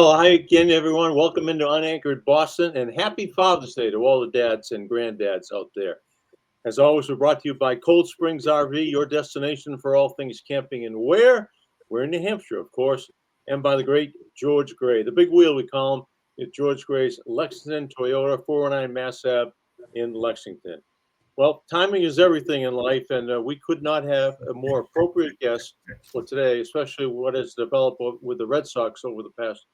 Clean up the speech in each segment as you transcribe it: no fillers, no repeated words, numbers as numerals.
Well, hi again, everyone. Welcome into UnAnchored Boston, and happy Father's Day to all the dads and granddads out there. As always, we're brought to you by Cold Springs RV, your destination for all things camping. And where? We're in New Hampshire, of course, and by the great George Gray, the big wheel we call him, is George Gray's Lexington Toyota 409 Mass Ave in Lexington. Well, timing is everything in life, and we could not have a more appropriate guest for today, especially what has developed with the Red Sox over the past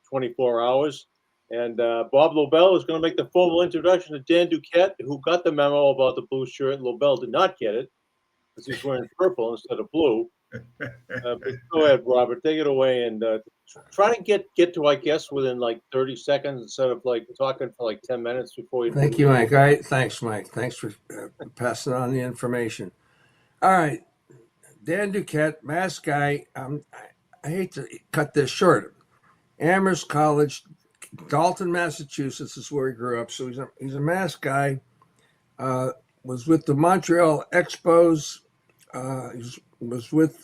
24 hours. And Bob Lobel is going to make the formal introduction to Dan Duquette, who got the memo about the blue shirt. Lobel did not get it because he's wearing purple instead of blue. But go ahead, Robert, take it away and try to get to, I guess, within like 30 seconds instead of like talking for like 10 minutes before you. Thank you, Mike. All right, thanks, Mike. Thanks for passing on the information. All right, Dan Duquette, Mass guy. I hate to cut this short. Amherst College, Dalton, Massachusetts is where he grew up. So he's a Mass guy. Was with the Montreal Expos. Was with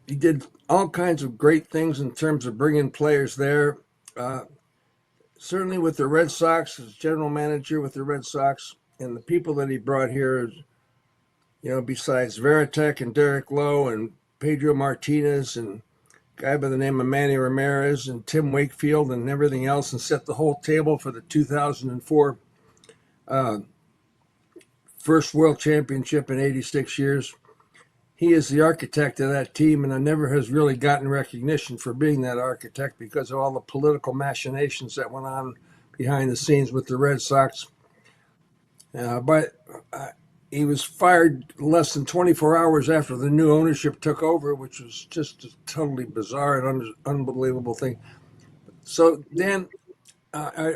he did all kinds of great things in terms of bringing players there. Certainly with the Red Sox, as general manager with the Red Sox, and the people that he brought here, besides Veritek and Derek Lowe and Pedro Martinez and a guy by the name of Manny Ramirez and Tim Wakefield and everything else, and set the whole table for the 2004 first World Championship in 86 years. He is the architect of that team, and I never has really gotten recognition for being that architect because of all the political machinations that went on behind the scenes with the Red Sox. But he was fired less than 24 hours after the new ownership took over, which was just a totally bizarre and unbelievable thing. So, Dan, don't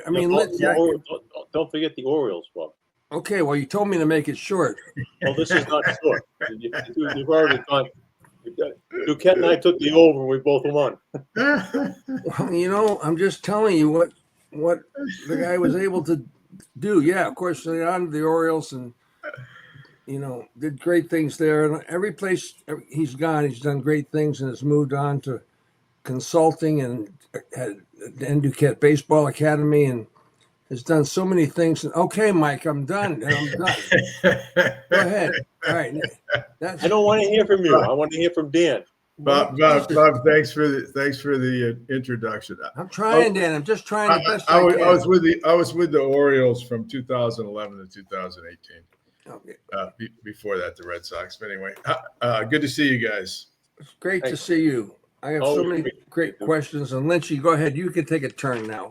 forget the Orioles, Bob. Okay, well, you told me to make it short. Well, this is not short. You've already gone. Duquette and I took the over, and we both won. Well, I'm just telling you what the guy was able to do. Yeah, of course, they on the Orioles and, did great things there. And every place he's gone, he's done great things and has moved on to consulting and had the Duquette Baseball Academy and has done so many things. Okay, Mike, I'm done. Go ahead. All right. I don't want to hear from you. I want to hear from Dan. Bob, thanks for the introduction. I'm trying, Dan. I'm just trying the best I was with the Orioles from 2011 to 2018. Okay. Before that, the Red Sox. But anyway, good to see you guys. It's great to see you. I have so many great questions. And Lynch, go ahead. You can take a turn now.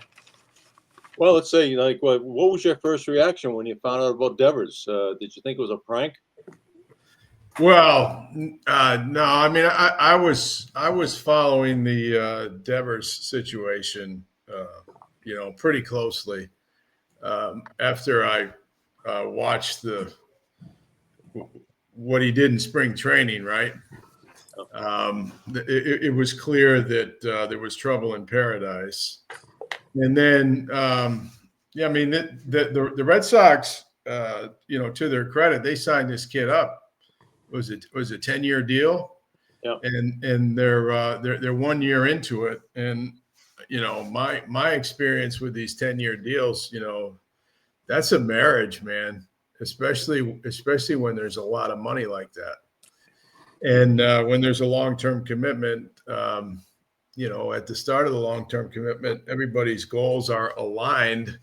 Well, let's say, what was your first reaction when you found out about Devers? Did you think it was a prank? Well, no. I mean, I was following the Devers situation, pretty closely after I watched what he did in spring training. Right. It was clear that there was trouble in paradise. And then, the Red Sox, to their credit, they signed this kid up. It was a 10-year deal, and they're 1 year into it. And my experience with these 10-year deals, that's a marriage, man. Especially when there's a lot of money like that, and when there's a long-term commitment. At the start of the long-term commitment, everybody's goals are aligned,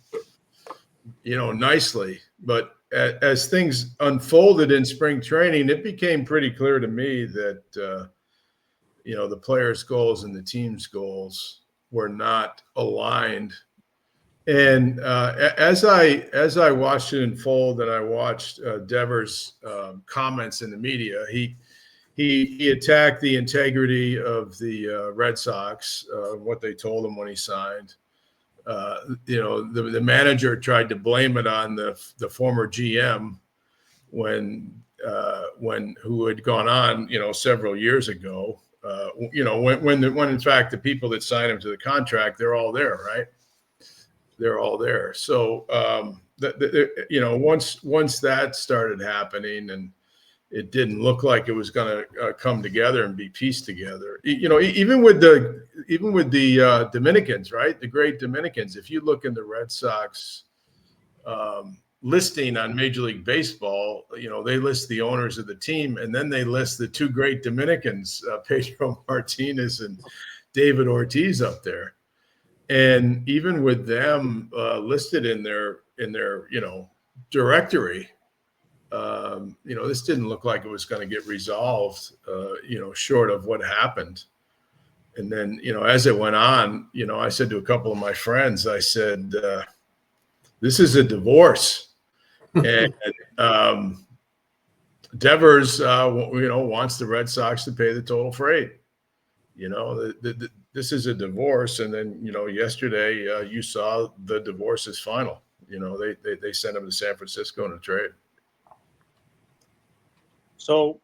nicely. But as things unfolded in spring training, it became pretty clear to me that, the players' goals and the team's goals were not aligned. And as I watched it unfold and I watched Devers' comments in the media, He attacked the integrity of the Red Sox, what they told him when he signed. The manager tried to blame it on the former GM who had gone on, several years ago. When in fact the people that signed him to the contract, they're all there, right? They're all there. So once that started happening and it didn't look like it was going to come together and be pieced together. Even with the Dominicans, right? The great Dominicans. If you look in the Red Sox listing on Major League Baseball, they list the owners of the team, and then they list the two great Dominicans, Pedro Martinez and David Ortiz, up there. And even with them listed in their directory, this didn't look like it was going to get resolved, short of what happened. And then, as it went on, I said to a couple of my friends, I said, this is a divorce. And Devers, wants the Red Sox to pay the total freight. This is a divorce. And then, yesterday you saw the divorce is final. They sent him to San Francisco in a trade. So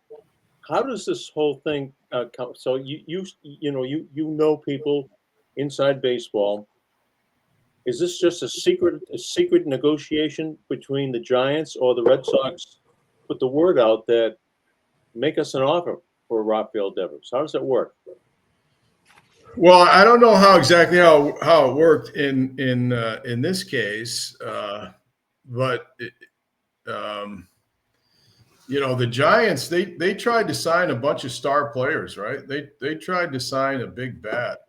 how does this whole thing come? So you know people inside baseball. Is this just a secret negotiation between the Giants, or the Red Sox put the word out that make us an offer for Rafael Devers? How does it work? Well, I don't know how exactly how it worked in this case, but the Giants, they tried to sign a bunch of star players, right? They tried to sign a big bat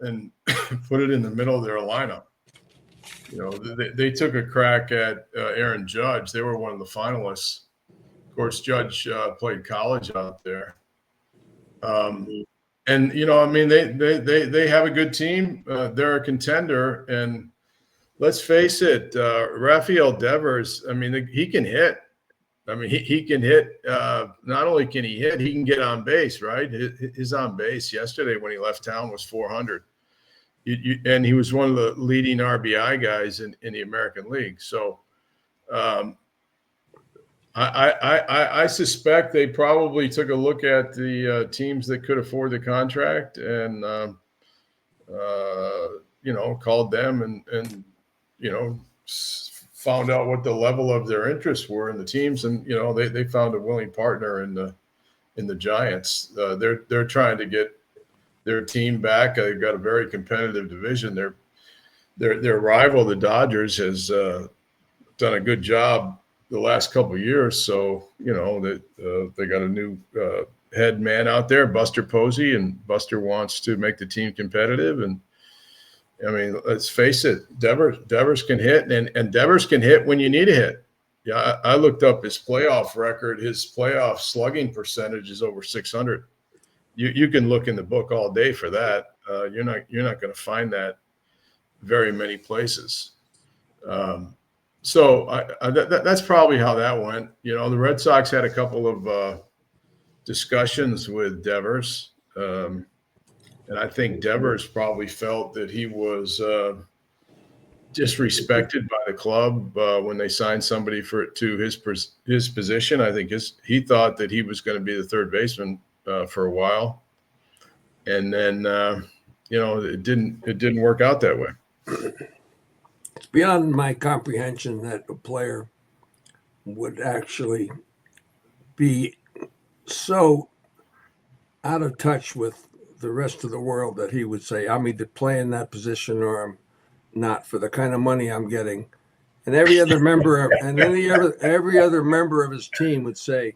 and put it in the middle of their lineup. They took a crack at Aaron Judge. They were one of the finalists. Of course, Judge played college out there. And they have a good team. They're a contender, and let's face it, Rafael Devers. He can hit. He can hit. Not only can he hit, he can get on base. Right, his on base yesterday when he left town was 400, and he was one of the leading RBI guys in the American League. So, I suspect they probably took a look at the teams that could afford the contract and called them and found out what the level of their interests were in the teams, and they found a willing partner in the Giants. They're trying to get their team back. They've got a very competitive division. Their rival, the Dodgers, has done a good job the last couple of years. So, they got a new head man out there, Buster Posey, and Buster wants to make the team competitive. And let's face it, Devers can hit, and Devers can hit when you need a hit. Yeah, I looked up his playoff record. His playoff slugging percentage is over 600. You can look in the book all day for that. You're not going to find that very many places. So that's probably how that went. The Red Sox had a couple of discussions with Devers, and I think Devers probably felt that he was disrespected by the club when they signed somebody to his position. I think he thought that he was going to be the third baseman for a while, and then it didn't work out that way. It's beyond my comprehension that a player would actually be so out of touch with the rest of the world that he would say, I'm either playing that position or I'm not for the kind of money I'm getting. And every other member of his team would say,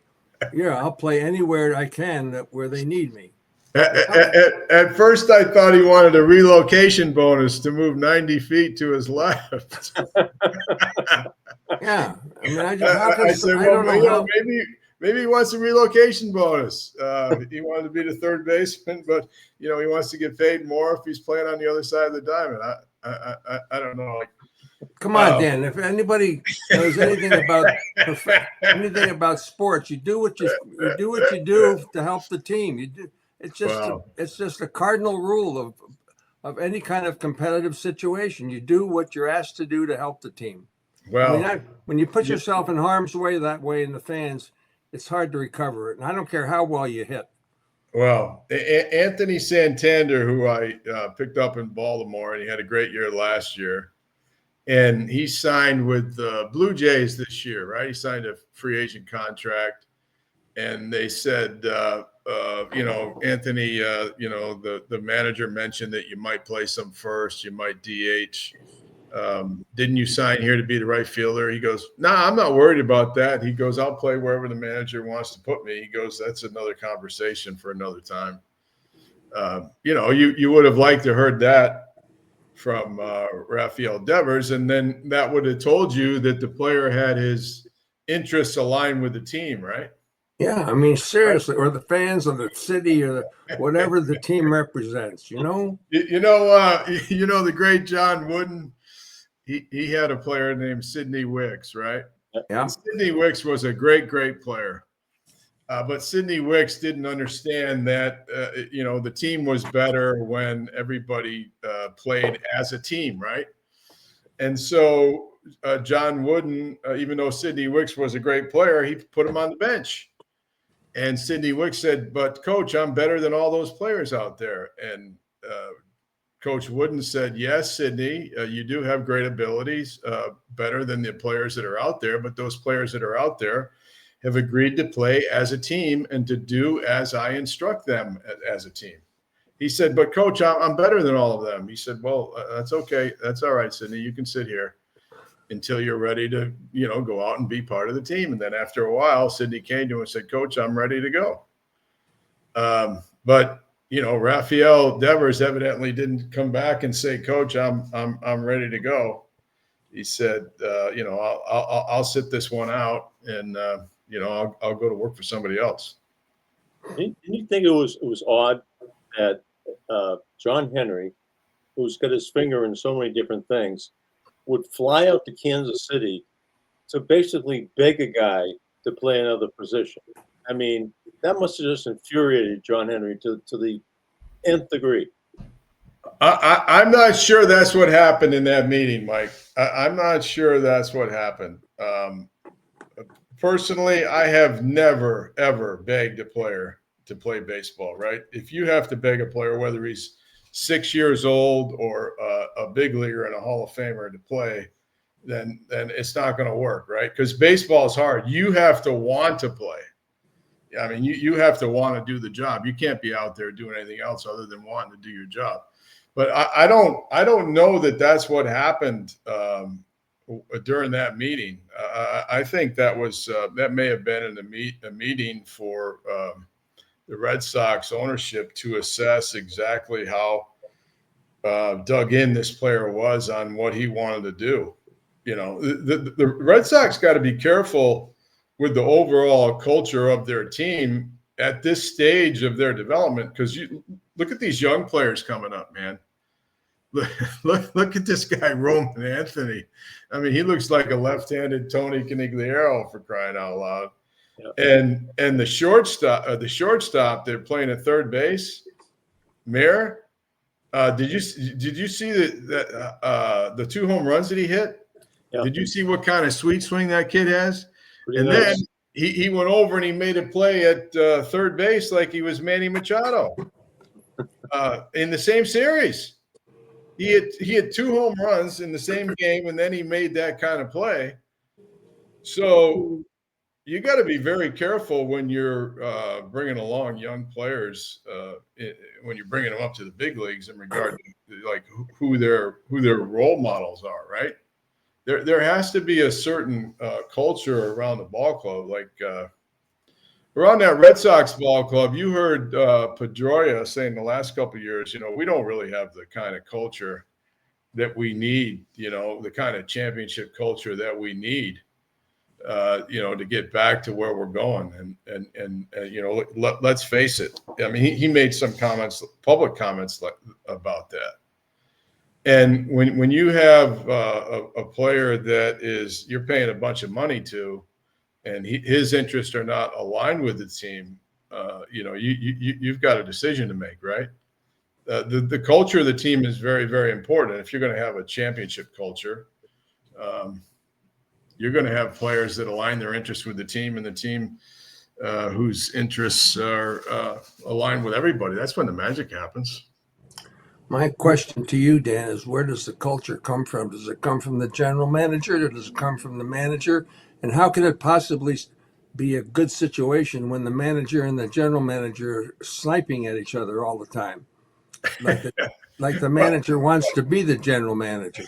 yeah, I'll play anywhere I can where they need me. At first, I thought he wanted a relocation bonus to move 90 feet to his left. Yeah, I don't know. Maybe he wants a relocation bonus. He wanted to be the third baseman, but he wants to get paid more if he's playing on the other side of the diamond. I don't know. Come on, Dan. If anybody knows anything about sports, you do what you do to help the team. You do. It's just a cardinal rule of any kind of competitive situation. You do what you're asked to do to help the team. Well, when you put yourself in harm's way that way in the fans, it's hard to recover it. And I don't care how well you hit. Well, Anthony Santander, who I picked up in Baltimore, and he had a great year last year, and he signed with the Blue Jays this year, right? He signed a free agent contract. and they said, Anthony, the manager mentioned that you might play some first, you might DH. Didn't you sign here to be the right fielder? He goes, nah, I'm not worried about that. He goes, I'll play wherever the manager wants to put me. He goes, that's another conversation for another time. You would have liked to heard that from Rafael Devers, and then that would have told you that the player had his interests aligned with the team, right? Yeah, I mean, seriously, or the fans of the city or whatever the team represents, The great John Wooden, he had a player named Sidney Wicks, right? Yeah. And Sidney Wicks was a great, great player. But Sidney Wicks didn't understand that, the team was better when everybody played as a team, right? And so John Wooden, even though Sidney Wicks was a great player, he put him on the bench. And Sidney Wicks said, but Coach, I'm better than all those players out there. And Coach Wooden said, yes, Sidney, you do have great abilities, better than the players that are out there. But those players that are out there have agreed to play as a team and to do as I instruct them as a team. He said, but Coach, I'm better than all of them. He said, well, that's okay. That's all right, Sidney. You can sit here until you're ready to, go out and be part of the team. And then after a while, Sidney came to him and said, Coach, I'm ready to go. But Rafael Devers evidently didn't come back and say, Coach, I'm ready to go. He said, I'll sit this one out and, I'll go to work for somebody else. Didn't you think it was odd that John Henry, who's got his finger in so many different things, would fly out to Kansas City to basically beg a guy to play another position? I mean, that must have just infuriated John Henry to the nth degree. I'm not sure that's what happened in that meeting, Mike. I'm not sure that's what happened. Personally, I have never, ever begged a player to play baseball, right? If you have to beg a player, whether he's 6 years old or a big leaguer and a Hall of Famer to play, then it's not going to work, right? Because baseball is hard. You have to want to play. I mean, you have to want to do the job. You can't be out there doing anything else other than wanting to do your job. But I don't know that that's what happened during that meeting. I think that was that may have been a meeting for the Red Sox ownership to assess exactly how dug in this player was on what he wanted to do. The Red Sox got to be careful with the overall culture of their team at this stage of their development, because you look at these young players coming up, man. Look at this guy, Roman Anthony. I mean, he looks like a left-handed Tony Canigliaro, for crying out loud. Yep. And the shortstop, they're playing at third base, Mayer. Did you see the 2 home runs that he hit? Yep. Did you see what kind of sweet swing that kid has? Pretty and nice. Then he went over and he made a play at third base like he was Manny Machado in the same series. He had 2 home runs in the same game, and then he made that kind of play. So you got to be very careful when you're bringing along young players, when you're bringing them up to the big leagues in regard to like who their role models are, right? There has to be a certain culture around the ball club, like around that Red Sox ball club. You heard Pedroia saying the last couple of years, we don't really have the kind of culture that we need, the kind of championship culture that we need, to get back to where we're going. And let's face it. I mean, he made some public comments about that. And when you have a player that you're paying a bunch of money to, and his interests are not aligned with the team, you've got a decision to make, right? The culture of the team is very, very important. If you're going to have a championship culture, you're going to have players that align their interests with the team, and the team whose interests are aligned with everybody. That's when the magic happens. My question to you, Dan, is where does the culture come from? Does it come from the general manager, or does it come from the manager? And how can it possibly be a good situation when the manager and the general manager are sniping at each other all the time. Like the manager wants to be the general manager.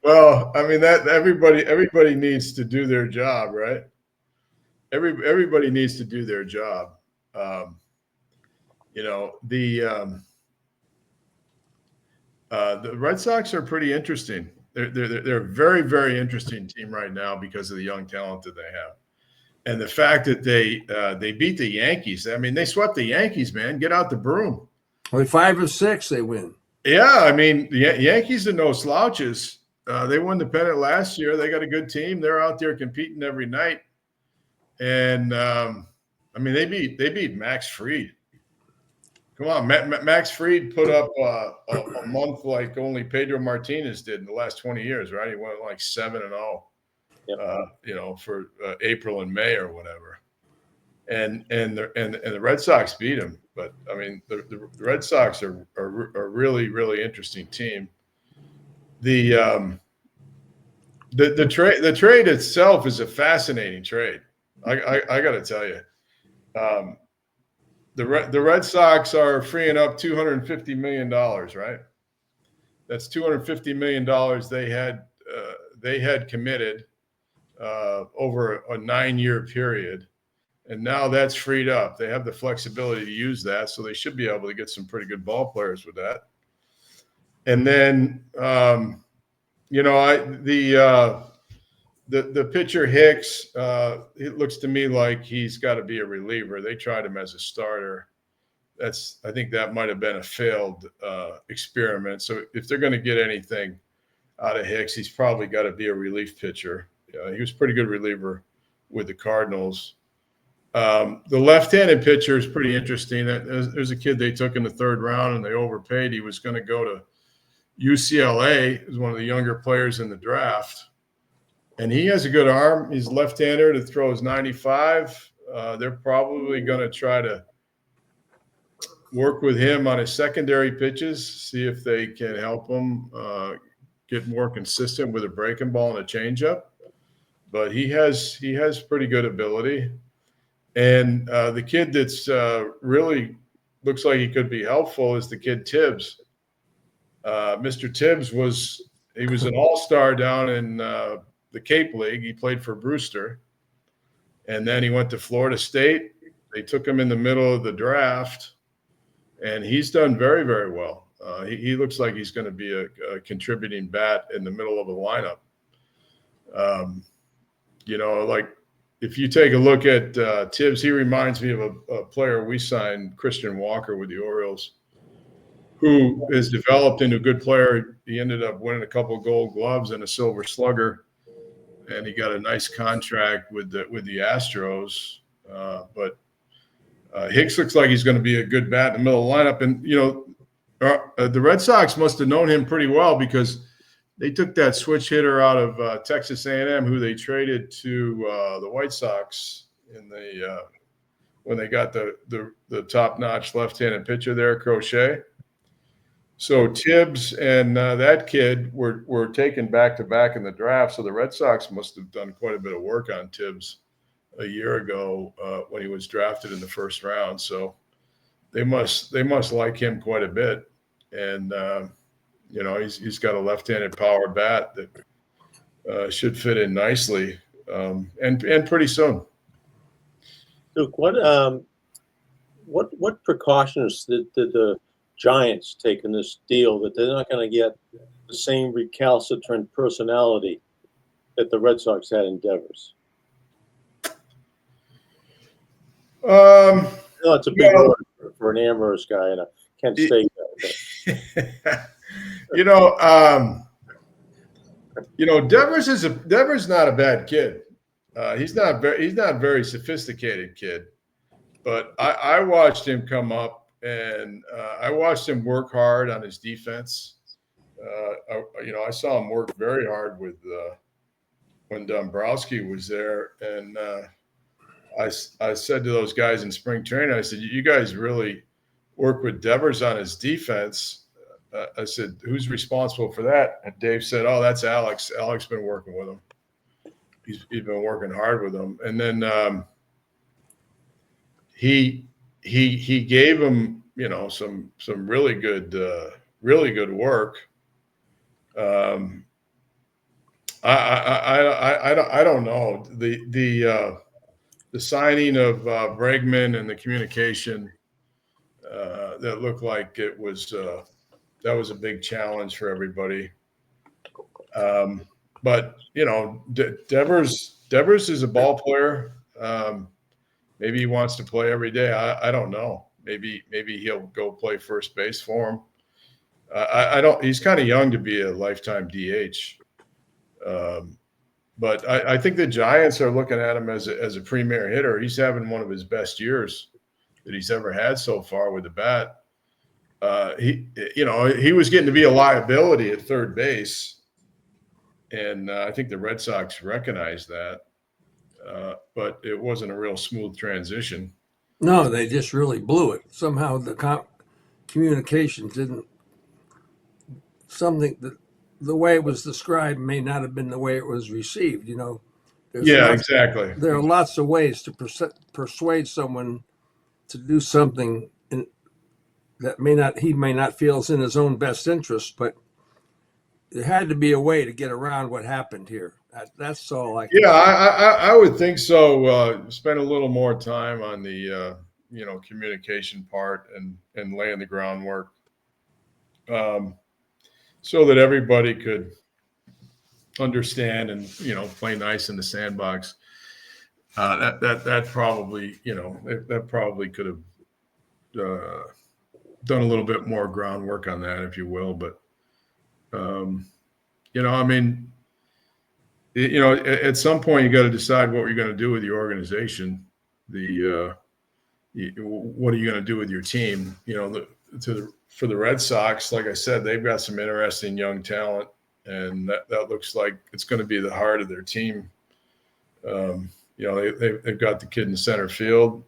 Well, I mean that everybody needs to do their job, right? Everybody needs to do their job. You know, the Red Sox are pretty interesting. They're a very, very interesting team right now because of the young talent that they have, and the fact that they beat the Yankees. I mean, they swept the Yankees, man. Get out the broom. Only 5 of 6 they win. Yeah, I mean, the Yankees are no slouches. They won the pennant last year. They got a good team. They're out there competing every night, and I mean, they beat Max Fried. Come on, Max Fried put up a month like only Pedro Martinez did in the last 20 years, right? He went like 7-0, you know, for April and May or whatever. And the Red Sox beat him. But I mean, the Red Sox are a really, really interesting team. The trade itself is a fascinating trade. I got to tell you. The Red Sox are freeing up $250 million, right? That's $250 million they had committed over a 9-year period, and now that's freed up. They have the flexibility to use that, so they should be able to get some pretty good ball players with that. And then, you know, the pitcher Hicks, it looks to me like he's got to be a reliever. They tried him as a starter. I think that might have been a failed experiment. So if they're going to get anything out of Hicks, he's probably got to be a relief pitcher. He was a pretty good reliever with the Cardinals. The left-handed pitcher is pretty interesting. There's a kid they took in the 3rd round and they overpaid. He was going to go to UCLA. He was one of the younger players in the draft. And he has a good arm. He's left-hander that throws 95. They're probably going to try to work with him on his secondary pitches, see if they can help him get more consistent with a breaking ball and a changeup. But he has pretty good ability. And the kid that's really looks like he could be helpful is the kid Tibbs. Mr. Tibbs was an all-star down in the Cape League. He played for Brewster, and then he went to Florida State. They took him in the middle of the draft, and he's done very, very well. He looks like he's going to be a contributing bat in the middle of a lineup. You know, like if you take a look at Tibbs, he reminds me of a player we signed, Christian Walker, with the Orioles, who is developed into a good player. He ended up winning a couple of Gold Gloves and a Silver Slugger, and he got a nice contract with the Astros. But Hicks looks like he's going to be a good bat in the middle of the lineup. And, you know, the Red Sox must have known him pretty well because they took that switch hitter out of Texas A&M, who they traded to the White Sox in when they got the top-notch left-handed pitcher there, Crochet. So Tibbs and that kid were taken back-to-back in the draft. So the Red Sox must have done quite a bit of work on Tibbs a year ago when he was drafted in the 1st round. So they must like him quite a bit. And you know, he's got a left-handed power bat that should fit in nicely and pretty soon. Luke, what precautions did the Giants take in this deal that they're not going to get the same recalcitrant personality that the Red Sox had in Devers? No, it's a big word for an Amherst guy and a Kent State guy. Devers not a bad kid. He's not a very sophisticated kid, but I watched him come up and I watched him work hard on his defense. I saw him work very hard with when Dombrowski was there, and I said to those guys in spring training, I said, "You guys really work with Devers on his defense." I said, "Who's responsible for that?" And Dave said, "Oh, that's Alex. Alex been working with him." he's been working hard with them. And then he gave him, some really good work. I don't know the signing of Bregman and the communication that looked like it was that was a big challenge for everybody. But Devers is a ball player. Maybe he wants to play every day. I don't know. Maybe he'll go play first base for him. I don't. He's kind of young to be a lifetime DH. But I think the Giants are looking at him as a premier hitter. He's having one of his best years that he's ever had so far with the bat. He was getting to be a liability at third base, and I think the Red Sox recognized that. But it wasn't a real smooth transition. No, they just really blew it. Somehow the communication didn't. Something that the way it was described may not have been the way it was received. Exactly. There are lots of ways to persuade someone to do something that he may not feel is in his own best interest, but there had to be a way to get around what happened here. That's all I can say. I would think so. Spend a little more time on the communication part and laying the groundwork, so that everybody could understand and play nice in the sandbox. That probably that probably could have done a little bit more groundwork on that, if you will. But at some point you got to decide what you're going to do with your organization. What are you going to do with your team? For the Red Sox, like I said, they've got some interesting young talent, and that looks like it's going to be the heart of their team. They've got the kid in center field.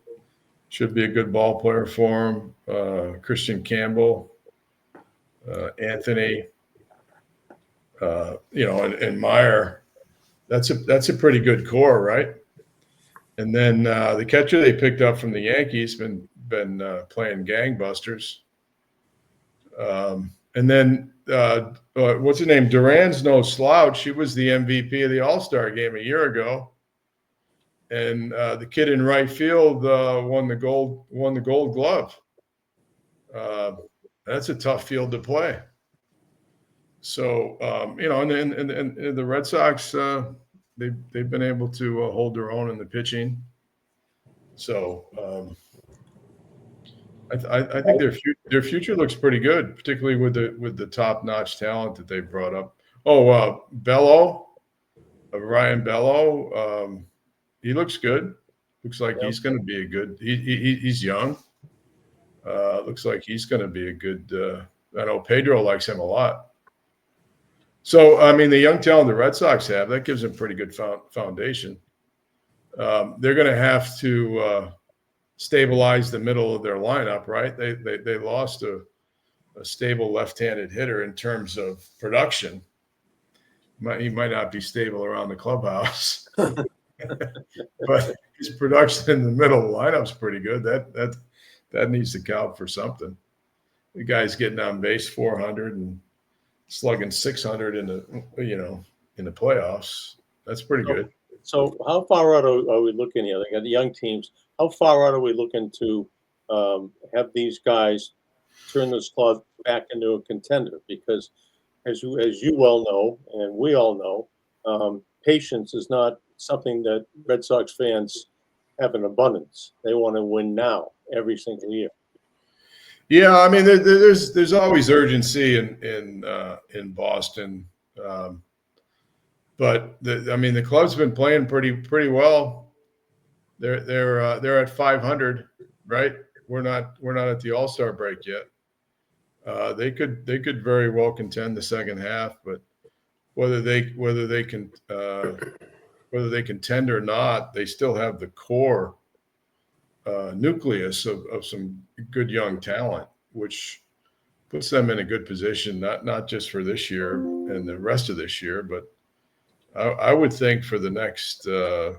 Should be a good ball player for him. Christian Campbell, Anthony, and Meyer. That's a pretty good core, right? And then the catcher they picked up from the Yankees been playing gangbusters. And then what's her name? Duran's no slouch. She was the MVP of the All-Star game a year ago. And the kid in right field won the gold glove. That's a tough field to play. So and the Red Sox they've been able to hold their own in the pitching. So I think their future looks pretty good, particularly with the top-notch talent that they brought up. Ryan Bello. He looks good. Looks like he's going to be a good. He's young. Looks like he's going to be a good. I know Pedro likes him a lot. So the young talent the Red Sox have, that gives them pretty good foundation. They're going to have to stabilize the middle of their lineup, right? They lost a stable left-handed hitter in terms of production. He might not be stable around the clubhouse. But his production in the middle of the lineup's pretty good. That needs to count for something. The guy's getting on base 400 and slugging 600 in the playoffs. That's pretty good. So how far out are we looking here? Like the young teams, how far out are we looking to have these guys turn this club back into a contender? Because as you well know, and we all know, patience is not something that Red Sox fans have in abundance. They want to win now, every single year. Yeah, there's always urgency in Boston, but the club's been playing pretty well. They're at 500, right? We're not at the All-Star break yet. They could very well contend the second half, but whether they contend or not, they still have the core nucleus of some good young talent, which puts them in a good position, not just for this year and the rest of this year, but I would think for the next, the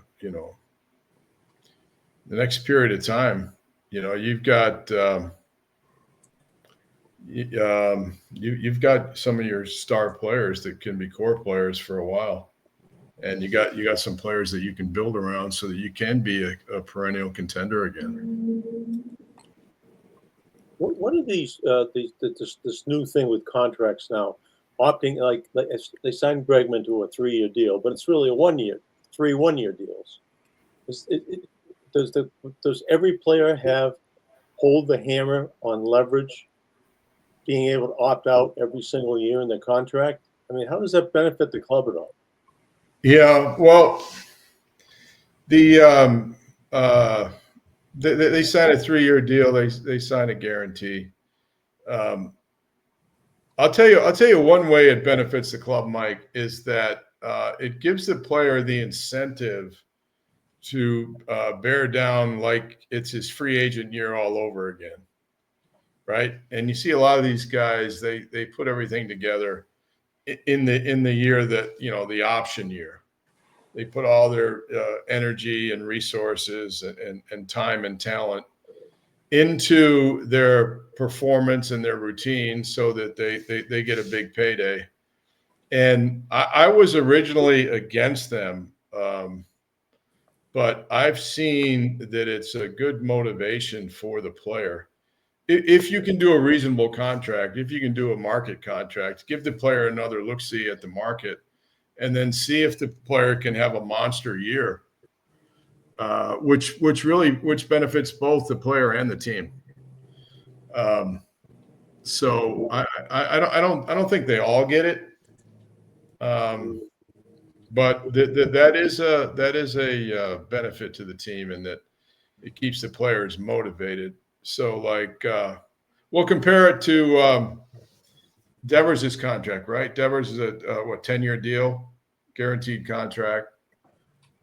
next period of time, you've got you've got some of your star players that can be core players for a while, and you got some players that you can build around so that you can be a perennial contender again. What are this new thing with contracts now? Opting like they signed Bregman to a 3-year deal, but it's really a 1-year, 3 1-year deals. Does every player hold the hammer on leverage, being able to opt out every single year in their contract? I mean, how does that benefit the club at all? Yeah, well, the they signed a 3-year deal. They signed a guarantee. I'll tell you one way it benefits the club, Mike, is that it gives the player the incentive to bear down like it's his free agent year all over again, right? And you see a lot of these guys, they put everything together in the year that, the option year. They put all their energy and resources and time and talent into their performance and their routine so that they get a big payday. And I was originally against them, but I've seen that it's a good motivation for the player. If you can do a reasonable contract, if you can do a market contract, give the player another look-see at the market, and then see if the player can have a monster year, which benefits both the player and the team. So I don't think they all get it, but that is a benefit to the team in that it keeps the players motivated. So we'll compare it to Devers' contract, right? Devers is a 10-year deal, guaranteed contract.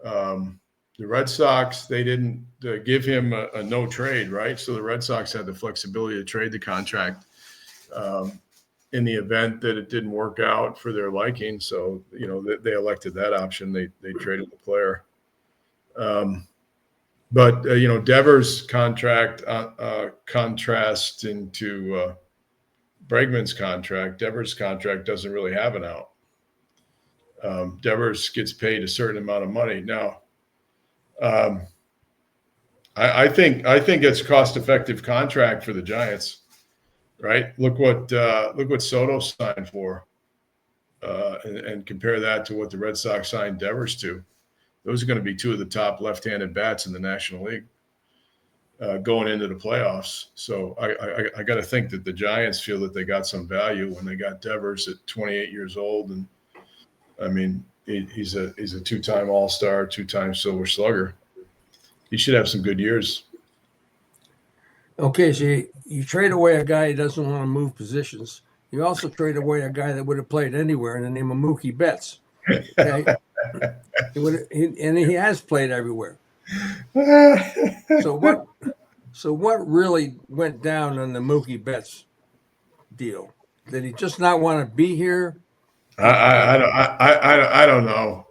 The Red Sox, they didn't give him a no trade, right? So the Red Sox had the flexibility to trade the contract in the event that it didn't work out for their liking. So, they elected that option. They traded the player. But Devers' contract contrasting to Bregman's contract, Devers' contract doesn't really have an out. Devers gets paid a certain amount of money. Now, I think it's a cost-effective contract for the Giants, right? Look what Soto signed for, and compare that to what the Red Sox signed Devers to. Those are going to be two of the top left-handed bats in the National League going into the playoffs. So I got to think that the Giants feel that they got some value when they got Devers at 28 years old, and I mean he's a 2-time All-Star, 2-time Silver Slugger. He should have some good years. Okay, so you trade away a guy who doesn't want to move positions. You also trade away a guy that would have played anywhere in the name of Mookie Betts. Okay? And he has played everywhere. So what really went down on the Mookie Betts deal? Did he just not want to be here? I don't know.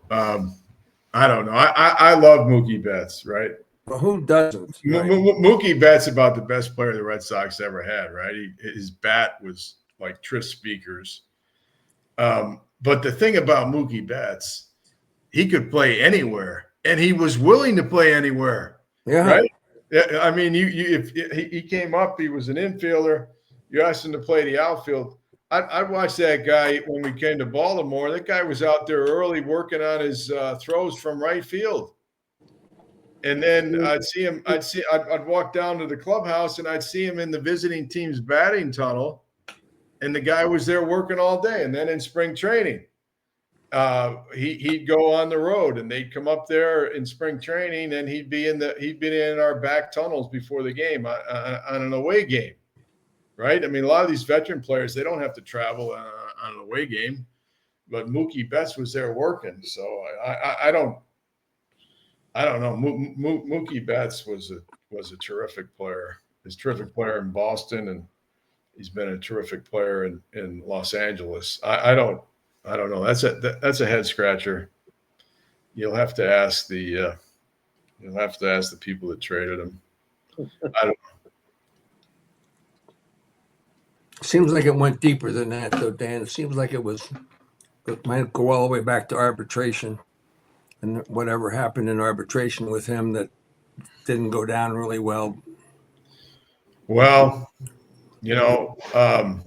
I don't know. I love Mookie Betts, right? But who doesn't? Right? Mookie Betts about the best player the Red Sox ever had, right? His bat was like Tris Speaker's. But the thing about Mookie Betts, he could play anywhere, and he was willing to play anywhere. Yeah. Right? I mean, if he came up, he was an infielder. You asked him to play the outfield. I'd watch that guy when we came to Baltimore. That guy was out there early working on his throws from right field. And then I'd walk down to the clubhouse and I'd see him in the visiting team's batting tunnel. And the guy was there working all day. And then in spring training, he'd go on the road and they'd come up there in spring training and he'd be in our back tunnels before the game on an away game. Right. I mean, a lot of these veteran players, they don't have to travel on an away game, but Mookie Betts was there working. So I don't know. Mookie Betts was a terrific player. He's a terrific player in Boston, and he's been a terrific player in Los Angeles. I don't know. That's a head scratcher. you'll have to ask the people that traded him. I don't. Seems like it went deeper than that, though, Dan. It seems like it might go all the way back to arbitration and whatever happened in arbitration with him that didn't go down really well. Well, I've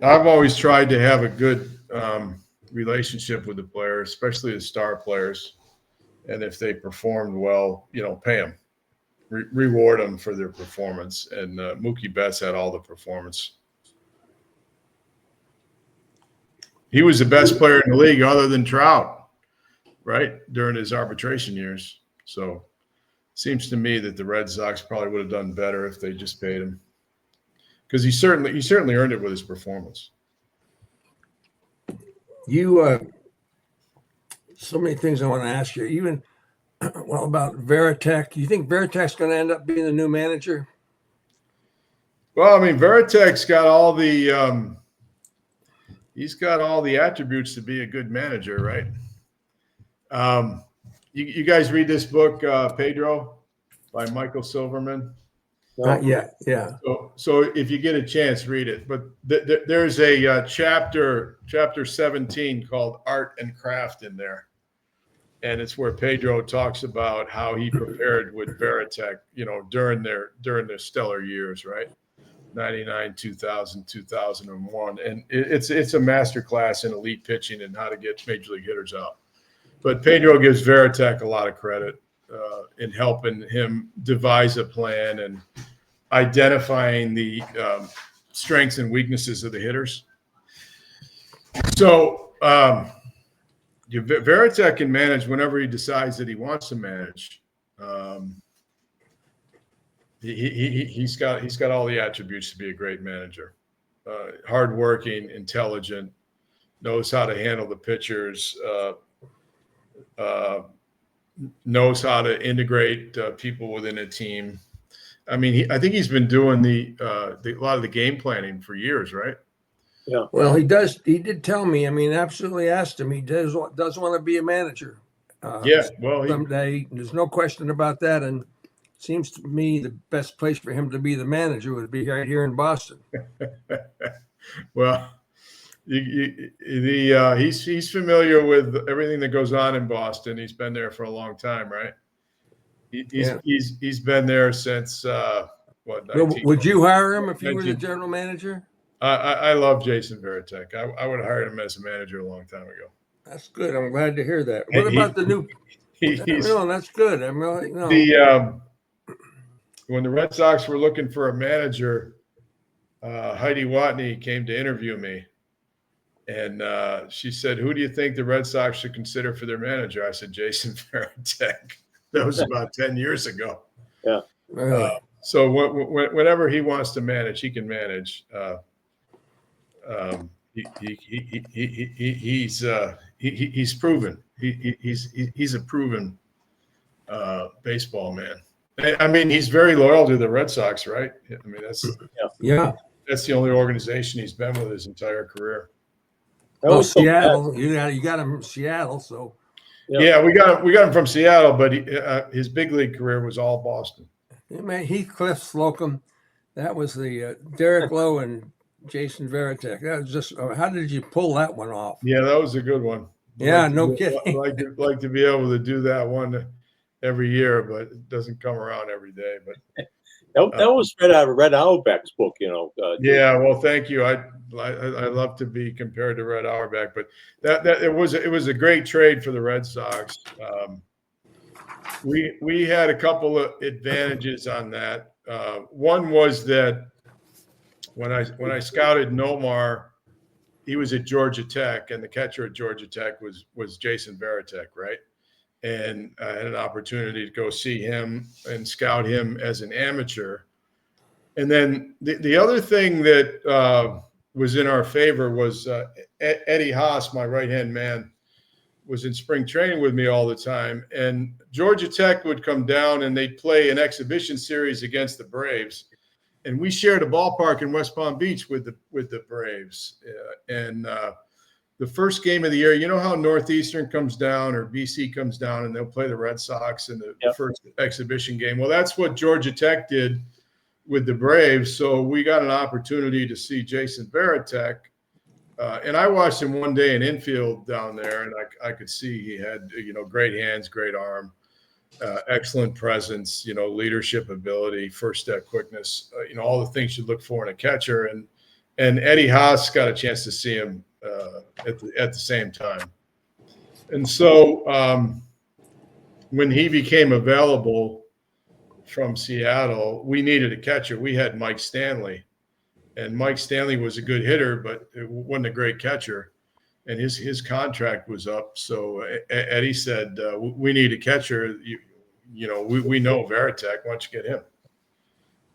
always tried to have a good relationship with the players, especially the star players. And if they performed well, pay them, reward them for their performance. And Mookie Betts had all the performance. He was the best player in the league other than Trout, right, during his arbitration years. So it seems to me that the Red Sox probably would have done better if they just paid him, because he certainly earned it with his performance. So many things I want to ask you. Even about Veritek. You think Veritek's going to end up being the new manager? Well, I mean, Veritek's got all the he's got all the attributes to be a good manager, right? You guys read this book, Pedro, by Michael Silverman? Not yet. Yeah. So if you get a chance, read it. But there's a chapter 17 called Art and Craft in there. And it's where Pedro talks about how he prepared with Veritek, during their stellar years, right? 99, 2000, 2001. And it's a masterclass in elite pitching and how to get major league hitters out. But Pedro gives Veritek a lot of credit in helping him devise a plan and identifying the strengths and weaknesses of the hitters. So Veritek can manage whenever he decides that he wants to manage. He's got all the attributes to be a great manager. Hardworking, intelligent, knows how to handle the pitchers, knows how to integrate people within a team. I mean, I think he's been doing a lot of the game planning for years, right? Yeah. Well, he does. He did tell me. I mean, absolutely asked him. He does want to be a manager. Well, someday. There's no question about that. And it seems to me the best place for him to be the manager would be right here in Boston. Well, he's familiar with everything that goes on in Boston. He's been there for a long time, right? He's been there since would you hire him if you were the general manager? I love Jason Veritek. I would have hired him as a manager a long time ago. That's good. I'm glad to hear that. What about the new? No, that's good. I'm really when the Red Sox were looking for a manager, Heidi Watney came to interview me, and she said, "Who do you think the Red Sox should consider for their manager?" I said, "Jason Veritek." That was about 10 years ago. Yeah. So whenever he wants to manage, he can manage. He's proven. He's a proven baseball man. I mean, he's very loyal to the Red Sox, right? I mean, that's the only organization he's been with his entire career. Oh, Seattle. You got him from Seattle, so. Yeah, we got him from Seattle, but his big league career was all Boston. Yeah, man, Heathcliff Slocum, that was the Derek Lowe and Jason Veritek. That was just. How did you pull that one off? Yeah, that was a good one. No kidding. Like to be able to do that one every year, but it doesn't come around every day. But that was right out of Red Auerbach's book, yeah, well, thank you. I love to be compared to Red Auerbach, but that it was a great trade for the Red Sox. We had a couple of advantages on that. One was that when I scouted Nomar, he was at Georgia Tech, and the catcher at Georgia Tech was Jason Veritek, right? And I had an opportunity to go see him and scout him as an amateur. And then the other thing that was in our favor was Eddie Haas, my right-hand man, was in spring training with me all the time. And Georgia Tech would come down and they'd play an exhibition series against the Braves. And we shared a ballpark in West Palm Beach with the Braves. And the first game of the year, you know how Northeastern comes down or BC comes down and they'll play the Red Sox in the first exhibition game. Well, that's what Georgia Tech did with the Braves. So we got an opportunity to see Jason Varitek. And I watched him one day in infield down there, and I could see he had, great hands, great arm, excellent presence, leadership ability, first step quickness, all the things you look for in a catcher. And Eddie Haas got a chance to see him at the same time. And so when he became available from Seattle, we needed a catcher. We had Mike Stanley, and Mike Stanley was a good hitter, but it wasn't a great catcher. And his contract was up. So Eddie said, we need a catcher. We know Varitek. Why don't you get him?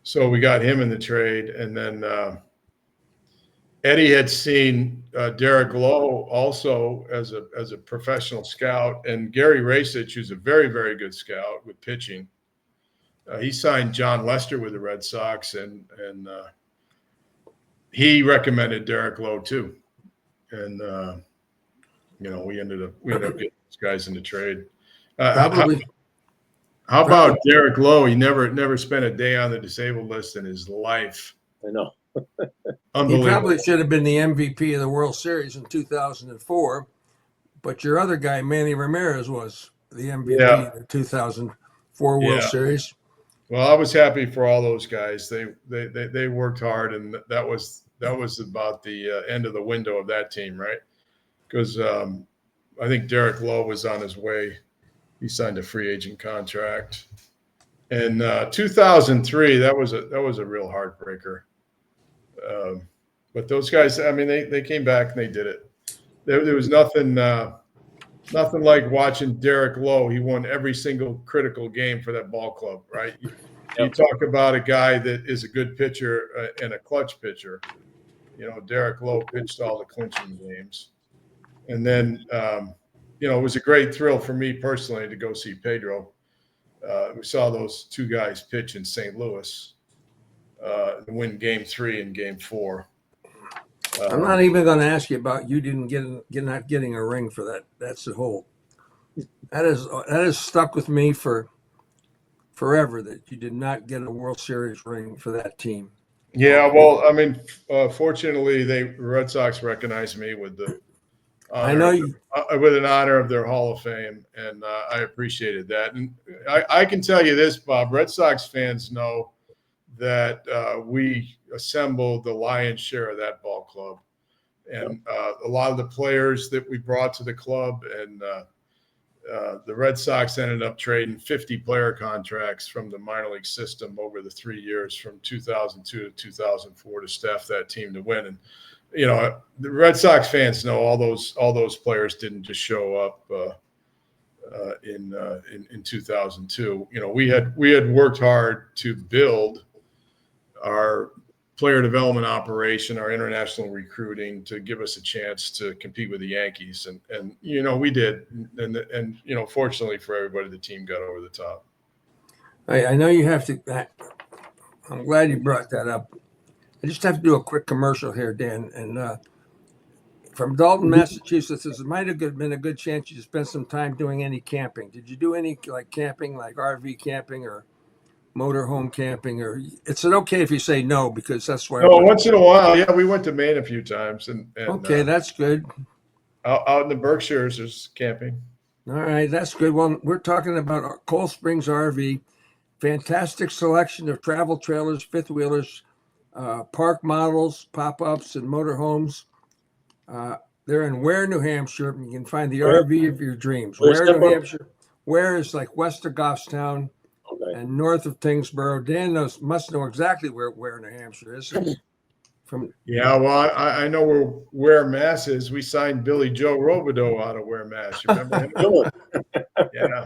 So we got him in the trade. And then Eddie had seen Derek Lowe also as a professional scout, and Gary Rasich, who's a very, very good scout with pitching. He signed John Lester with the Red Sox, and he recommended Derek Lowe too. And we ended up getting these guys in the trade. How about Derek Lowe? He never spent a day on the disabled list in his life. I know. He probably should have been the MVP of the World Series in 2004, but your other guy, Manny Ramirez, was the MVP of the 2004 World Series. Well, I was happy for all those guys. They worked hard, and that was about the end of the window of that team, right? Because I think Derek Lowe was on his way. He signed a free agent contract. And 2003, that was a real heartbreaker. But those guys, I mean, they came back and they did it. There was nothing like watching Derek Lowe. He won every single critical game for that ball club, right? You talk about a guy that is a good pitcher and a clutch pitcher. Derek Lowe pitched all the clinching games. And then, it was a great thrill for me personally to go see Pedro. We saw those two guys pitch in St. Louis. Win Game 3 and Game 4. I'm not even going to ask you about you not getting a ring for that. That's the whole. That is stuck with me for forever, that you did not get a World Series ring for that team. Yeah, well, I mean, fortunately, the Red Sox recognized me with the with an honor of their Hall of Fame, and I appreciated that. And I can tell you this, Bob, Red Sox fans know that we assembled the lion's share of that ball club. And a lot of the players that we brought to the club, and the Red Sox ended up trading 50 player contracts from the minor league system over the 3 years from 2002 to 2004 to staff that team to win. And, the Red Sox fans know all those players didn't just show up in 2002. We had worked hard to build our player development operation, our international recruiting, to give us a chance to compete with the Yankees. And we did. And fortunately for everybody, the team got over the top. I know you have to. I'm glad you brought that up. I just have to do a quick commercial here, Dan. And from Dalton, Massachusetts, this might have been a good chance you to spend some time doing any camping. Did you do any camping, like RV camping or motorhome camping? Or it's okay if you say no, because that's why. No, once in a while, yeah, we went to Maine a few times, and okay, that's good. Out in the Berkshires, there's camping. All right, that's good. Well, we're talking about Cold Springs RV, fantastic selection of travel trailers, fifth wheelers, park models, pop-ups, and motorhomes. They're in Ware, New Hampshire. You can find the RV of your dreams. Ware, New Hampshire. Ware is like west of Goffstown. Okay. And north of Tingsboro. Dan must know exactly where New Hampshire is. Well, I know where Mass is. We signed Billy Joe Robideau out of Ware, Mass. You remember him? Yeah.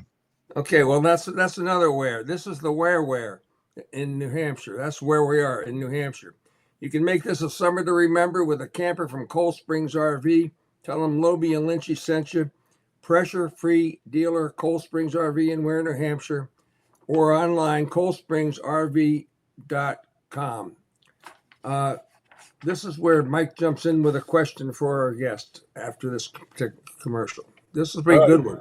Okay, well that's another Ware. This is the Ware in New Hampshire. That's where we are in New Hampshire. You can make this a summer to remember with a camper from Cold Springs RV. Tell them Lobel and Lynch sent you. Pressure-free dealer, Cold Springs RV in Ware, New Hampshire. Or online, coldspringsrv.com. this is where Mike jumps in with a question for our guest after this commercial. This will be a good one.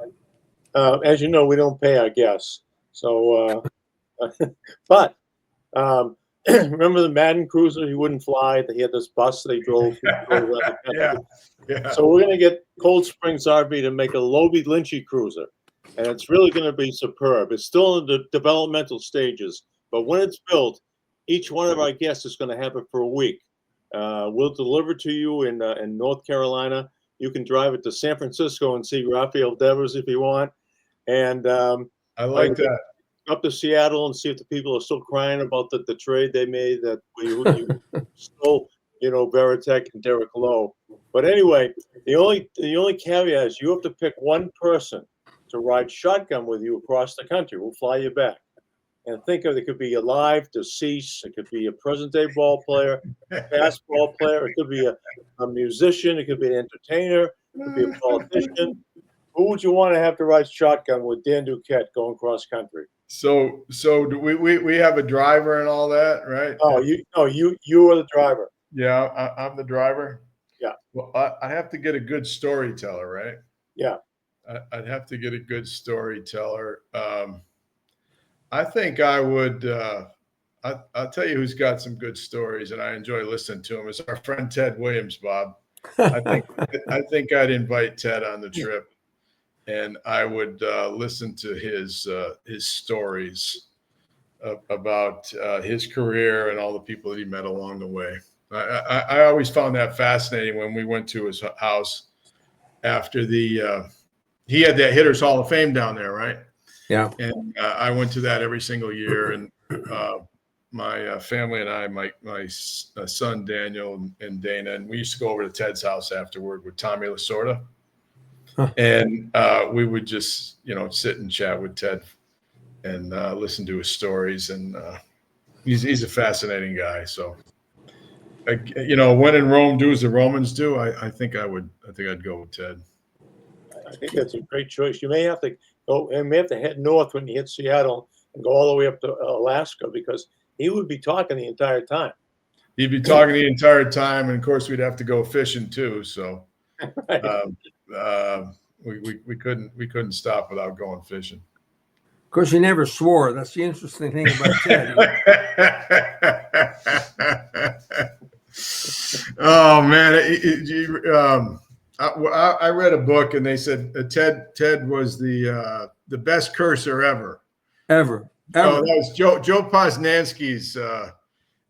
As you know, we don't pay our guests. So, but remember the Madden Cruiser? He wouldn't fly. He had this bus they drove. Yeah. So we're going to get Cold Springs RV to make a Lobel Lynchy cruiser. And it's really going to be superb. It's still in the developmental stages. But when it's built, each one of our guests is going to have it for a week. We'll deliver to you in North Carolina. You can drive it to San Francisco and see Rafael Devers if you want. And I like that. Up to Seattle and see if the people are still crying about the trade they made that you stole, Veritek and Derek Lowe. But anyway, the only caveat is you have to pick one person to ride shotgun with you across the country. We'll fly you back. And think of it could be alive, deceased. It could be a present-day ball player, past ball player. It could be a musician. It could be an entertainer. It could be a politician. Who would you want to have to ride shotgun with Dan Duquette going cross country? So do we have a driver and all that, right? Oh, you are the driver. Yeah, I'm the driver. Yeah. Well, I have to get a good storyteller, right? Yeah. I'd have to get a good storyteller. I think I would. I'll tell you who's got some good stories, and I enjoy listening to him. It's our friend Ted Williams, Bob. I think I'd invite Ted on the trip, and I would listen to his stories about his career and all the people that he met along the way. I always found that fascinating when we went to his house after he had that Hitters Hall of Fame down there, right? Yeah. And I went to that every single year, and my family and I, my son Daniel and Dana, and we used to go over to Ted's house afterward with Tommy Lasorda, and we would just sit and chat with Ted and listen to his stories, and he's a fascinating guy. So, when in Rome, do as the Romans do. I think I'd go with Ted. I think that's a great choice. You may have to go and may have to head north when you hit Seattle and go all the way up to Alaska, because he would be talking the entire time. He'd be talking the entire time, and of course we'd have to go fishing too. So we couldn't stop without going fishing. Of course, he never swore. That's the interesting thing about Ted. Oh man, I read a book, and they said Ted was the best cursor ever. Ever. Oh, that was Joe Posnanski's.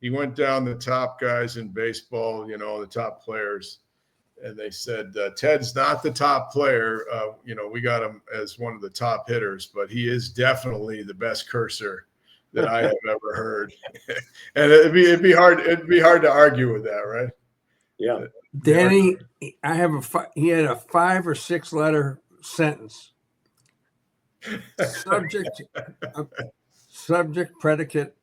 He went down the top guys in baseball, the top players, and they said Ted's not the top player. We got him as one of the top hitters, but he is definitely the best cursor that I have ever heard. And it'd be hard to argue with that, right? Yeah. Danny, he had a 5 or 6 letter sentence. Subject, predicate,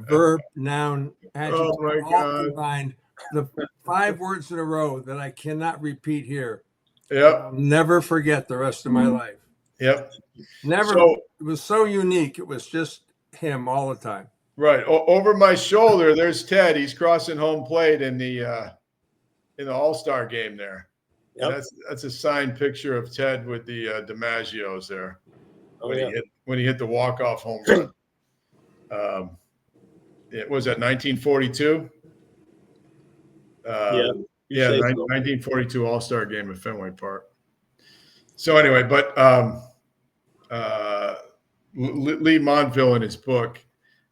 verb, noun, adjective, Oh my all God. combined. The 5 words in a row that I cannot repeat here. Yep. I'll never forget the rest of my life. Yep. Never. So, it was so unique. It was just him all the time. right. Over my shoulder, there's Ted. He's crossing home plate in the All-Star game there. Yep. That's a signed picture of Ted with the DiMaggios there. When he hit the walk-off home run. It was at 1942. Yeah, 1942 All-Star game at Fenway Park. So anyway, but Lee Montville in his book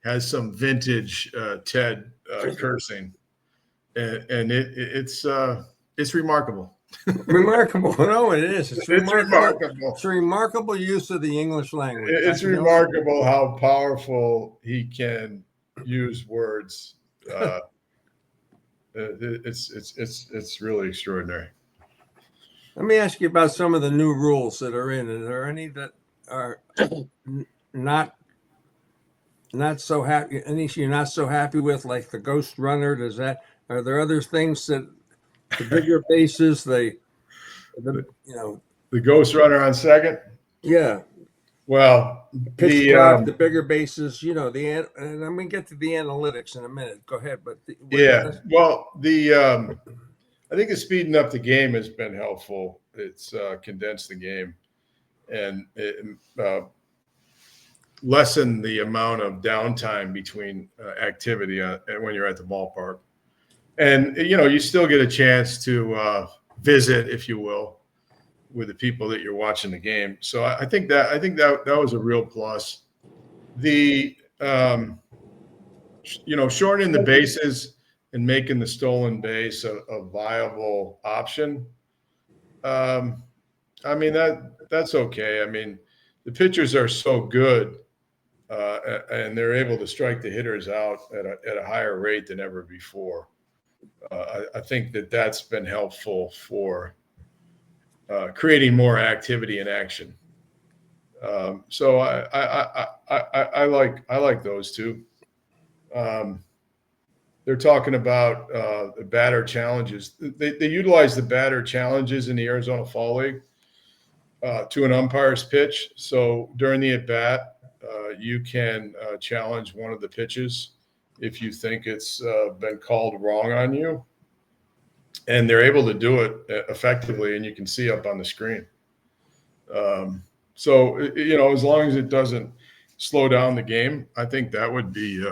has some vintage Ted cursing, and it's remarkable. Remarkable. No, it is. It's remarkable. It's a remarkable use of the English language. It's remarkable how powerful he can use words. It's really extraordinary. Let me ask you about some of the new rules that are in. Are there any that are not so happy? Any you're not so happy with, like the ghost runner? Are there other things that the bigger bases, the ghost runner on second? Yeah. Well, Pitch the clock, the bigger bases, and I'm going to get to the analytics in a minute. Go ahead. But yeah, well, I think the speeding up the game has been helpful. It's condensed the game and lessened the amount of downtime between activity when you're at the ballpark. And, you still get a chance to visit, if you will, with the people that you're watching the game. So I think that was a real plus. The, shortening the bases and making the stolen base a viable option. I mean, that's okay. I mean, the pitchers are so good, and they're able to strike the hitters out at a higher rate than ever before. I think that's been helpful for creating more activity and action. So I like those two. They're talking about the batter challenges. They utilize the batter challenges in the Arizona Fall League to an umpire's pitch. So during the at bat, you can challenge one of the pitches if you think it's been called wrong on you. And they're able to do it effectively, and you can see up on the screen. So, as long as it doesn't slow down the game, I think that would be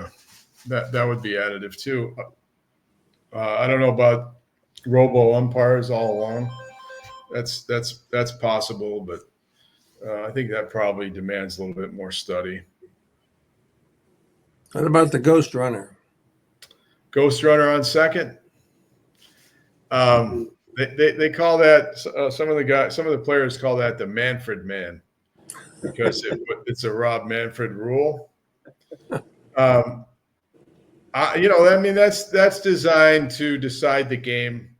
that would be additive too. I don't know about robo umpires all along. That's possible, but I think that probably demands a little bit more study. What about the ghost runner? Ghost runner on second. They call that some of the players call that the Manfred man because it's a Rob Manfred rule. I mean that's designed to decide the game.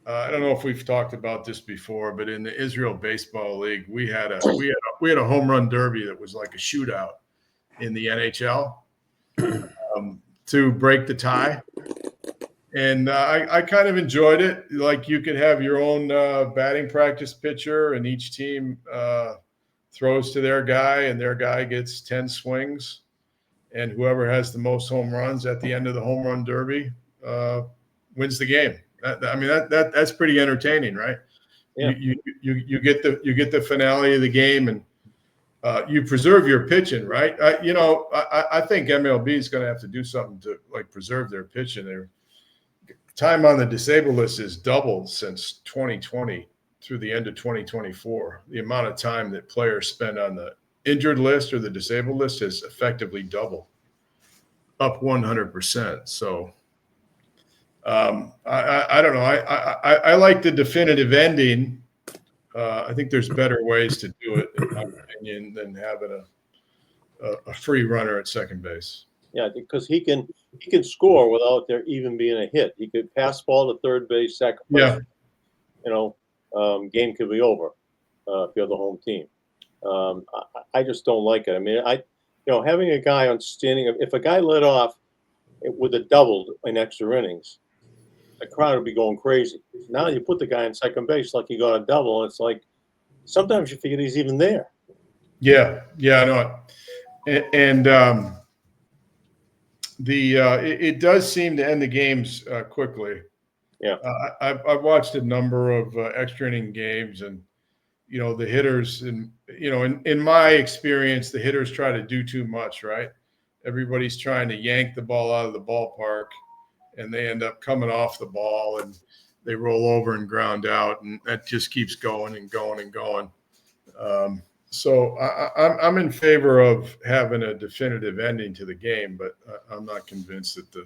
I don't know if we've talked about this before, but in the Israel Baseball League, we had a home run derby that was like a shootout in the NHL to break the tie. And I kind of enjoyed it. Like you could have your own batting practice pitcher, and each team throws to their guy, and their guy gets 10 swings. And whoever has the most home runs at the end of the home run derby wins the game. That's pretty entertaining, right? Yeah. You get the finale of the game, and you preserve your pitching, right? I think MLB is going to have to do something to preserve their pitching. Their time on the disabled list has doubled since 2020 through the end of 2024. The amount of time that players spend on the injured list or the disabled list has effectively doubled, up 100%. So I don't know. I like the definitive ending. I think there's better ways to do it, in my opinion, than having a free runner at second base. Yeah, because he can score without there even being a hit. He could pass ball to third base, sacrifice. Yeah. Game could be over if you're the home team. I just don't like it. I mean, having a guy on standing. If a guy led off with a double in extra innings, the crowd would be going crazy. Now you put the guy in second base like he got a double, and it's like sometimes you forget he's even there. Yeah, I know it. And it does seem to end the games quickly. Yeah, I've watched a number of extra inning games, and the hitters, and in my experience, the hitters try to do too much. Right, everybody's trying to yank the ball out of the ballpark, and they end up coming off the ball, and they roll over and ground out, and that just keeps going and going and going. So I'm in favor of having a definitive ending to the game, but I'm not convinced that the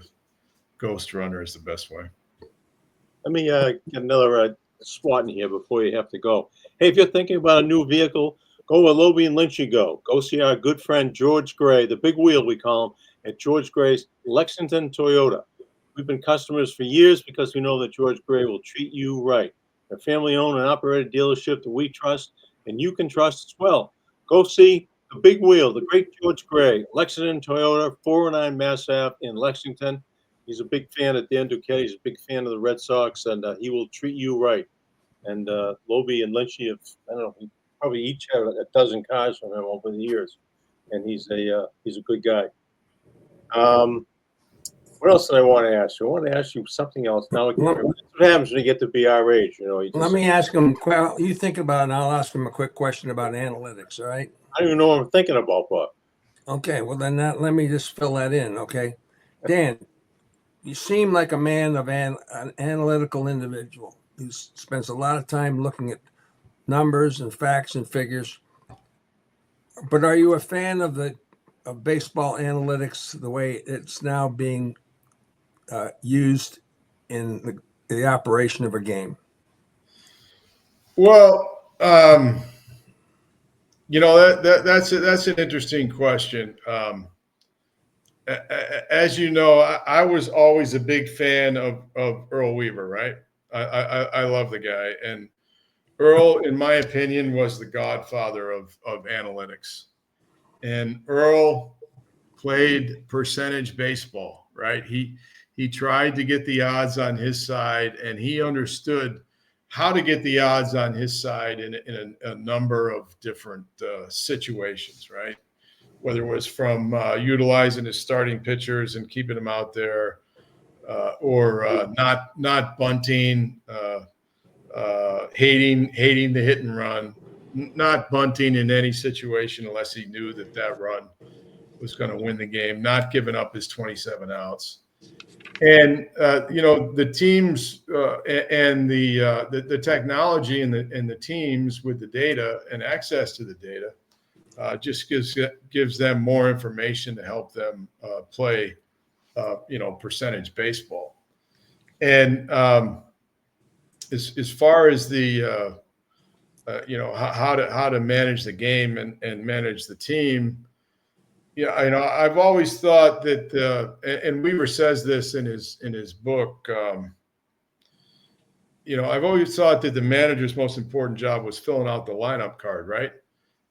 ghost runner is the best way. let me get another spot in here before you have to go. Hey, if you're thinking about a new vehicle, go where Lobel and Lynch go. Go see our good friend George Gray, the big wheel we call him, at George Gray's Lexington Toyota. We've been customers for years because we know that George Gray will treat you right. A family-owned and operated dealership that we trust and you can trust as well. Go see the big wheel, the great George Gray, Lexington Toyota, 409 Mass Ave in Lexington. He's a big fan of Dan Duquette. He's a big fan of the Red Sox, and he will treat you right. And Lobel and Lynch, I don't know, probably each have a dozen cars from him over the years, and he's a good guy. What else did I want to ask you? I want to ask you something else. Now, that's what happens when you get to be our age. You know, Let me ask him. You think about it, and I'll ask him a quick question about analytics. All right. I don't even know what I'm thinking about, but Okay. Well, then let me just fill that in. Okay, Dan, you seem like a man of an analytical individual who spends a lot of time looking at numbers and facts and figures. But are you a fan of baseball analytics the way it's now being used in the operation of a game? Well, that's an interesting question. As you know, I was always a big fan of Earl Weaver, right? I love the guy, and Earl, in my opinion, was the godfather of analytics. And Earl played percentage baseball, right? He tried to get the odds on his side, and he understood how to get the odds on his side in a number of different situations, right? Whether it was from utilizing his starting pitchers and keeping them out there, or not bunting, hating the hit and run, not bunting in any situation unless he knew that run was going to win the game, not giving up his 27 outs. And the teams and the technology and the teams with the data and access to the data just gives them more information to help them play percentage baseball. And as far as the how to manage the game and manage the team. Yeah, I've always thought that, and Weaver says this in his book. I've always thought that the manager's most important job was filling out the lineup card, right,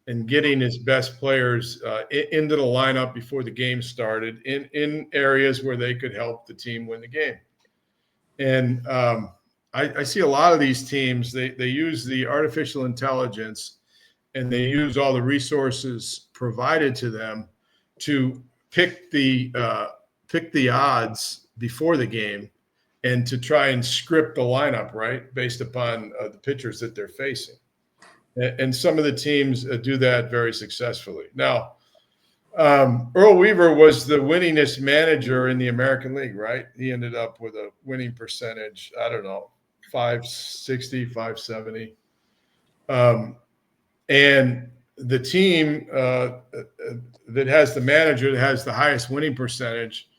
and getting his best players into the lineup before the game started in areas where they could help the team win the game. And I see a lot of these teams. They use the artificial intelligence, and they use all the resources provided to them to pick the odds before the game and to try and script the lineup, right, based upon the pitchers that they're facing. And some of the teams do that very successfully. Now, Earl Weaver was the winningest manager in the American League, right? He ended up with a winning percentage, I don't know, 560, 570. And the team that has the manager that has the highest winning percentage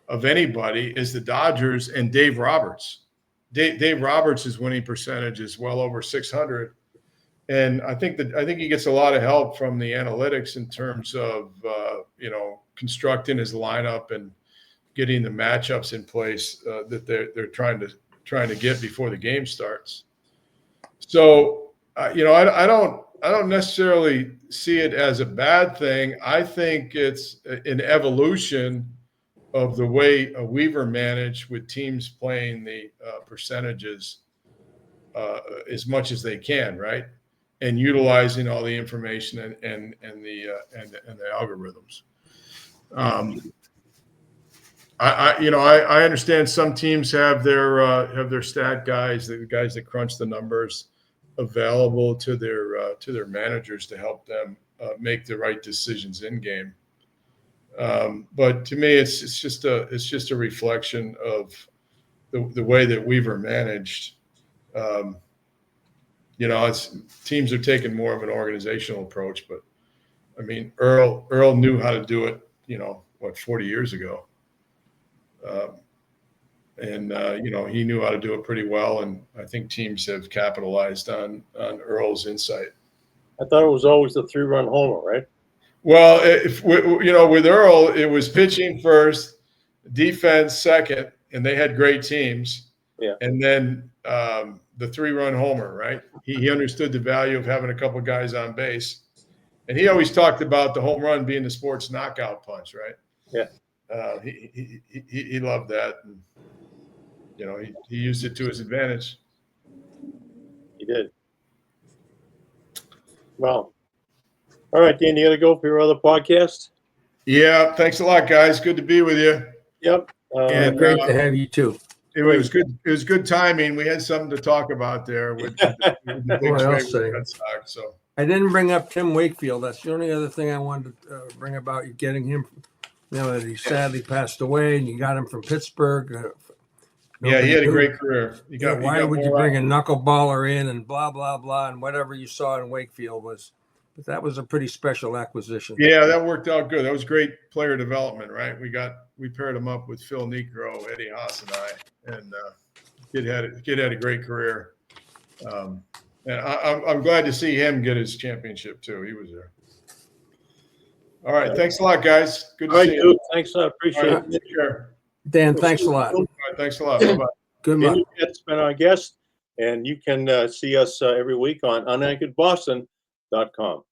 of anybody is the Dodgers and Dave Roberts. Dave Roberts' winning percentage is well over 600, and I think he gets a lot of help from the analytics in terms of constructing his lineup and getting the matchups in place that they're trying to get before the game starts. So I don't necessarily see it as a bad thing. I think it's an evolution of the way Weaver managed with teams playing the percentages as much as they can, right, and utilizing all the information and the algorithms. I understand some teams have their stat guys, the guys that crunch the numbers, available to their managers to help them make the right decisions in game. But to me, it's just a reflection of the way that Weaver managed. Teams are taking more of an organizational approach, but I mean, Earl knew how to do it. 40 years ago, and he knew how to do it pretty well. And I think teams have capitalized on Earl's insight. I thought it was always the 3-run homer, right? Well, with Earl, it was pitching first, defense second, and they had great teams. Yeah. And then the 3-run homer, right? He understood the value of having a couple of guys on base. And he always talked about the home run being the sports knockout punch, right? Yeah. He loved that. And, he used it to his advantage. He did. Well, all right, Dan, you got to go for your other podcast? Yeah, thanks a lot, guys. Good to be with you. Yep. And, Great to have you too. It was good. It was good timing. We had something to talk about there with the big Boy, I'll swing say. with Red Sox. So I didn't bring up Tim Wakefield. That's the only other thing I wanted to bring about you getting him. You know, that he sadly passed away, and you got him from Pittsburgh. yeah, he had a great career. Why would you bring a knuckleballer in and blah blah blah and whatever you saw in Wakefield was, but that was a pretty special acquisition. Yeah, that worked out good. That was great player development, right? We paired him up with Phil Negro, Eddie Haas, and and kid had a great career. And I'm glad to see him get his championship too. He was there. All right, thanks a lot, guys. Good to see you. Thanks, I appreciate it. Take care. Dan, thanks a lot. All right, thanks a lot. Bye-bye. Good luck. That's been our guest, and you can see us every week on UnAnchoredBoston.com.